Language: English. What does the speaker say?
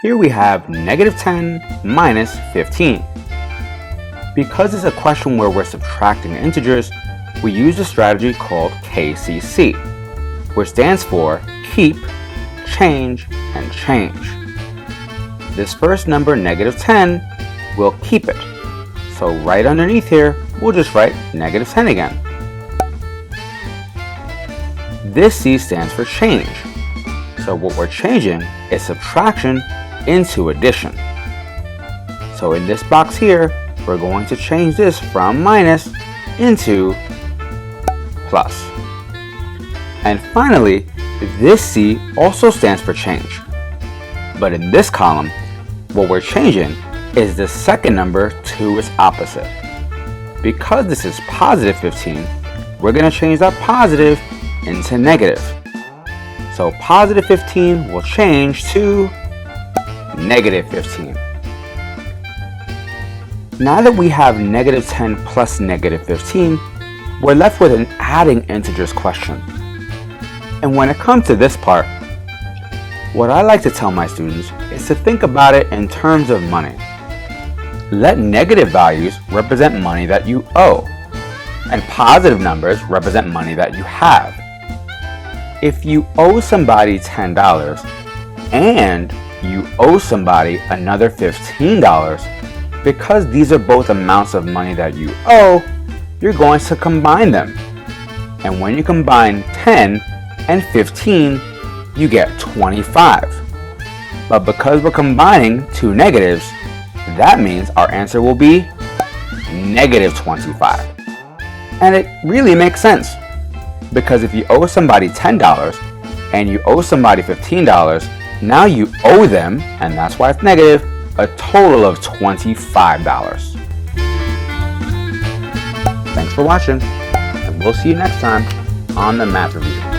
Here we have negative 10 minus 15. Because it's a question where we're subtracting integers, we use a strategy called KCC, which stands for keep, change, and change. This first number, negative 10, we'll keep it. So right underneath here, we'll just write negative 10 again. This C stands for change. So what we're changing is subtraction into addition. So in this box here, we're going to change this from minus into plus. And finally, this C also stands for change. But in this column, what we're changing is the second number to its opposite. Because this is positive 15, we're going to change that positive into negative. So positive 15 will change to negative 15. Now that we have negative 10 plus negative 15, we're left with an adding integers question. And when it comes to this part, what I like to tell my students is to think about it in terms of money. Let negative values represent money that you owe, and positive numbers represent money that you have. If you owe somebody $10 and you owe somebody another $15, because these are both amounts of money that you owe, you're going to combine them. And when you combine 10 and 15, you get 25. But because we're combining two negatives, that means our answer will be negative 25. And it really makes sense, because if you owe somebody $10 and you owe somebody $15, now you owe them, and that's why it's negative, a total of $25. Thanks for watching, and we'll see you next time on the Math Review.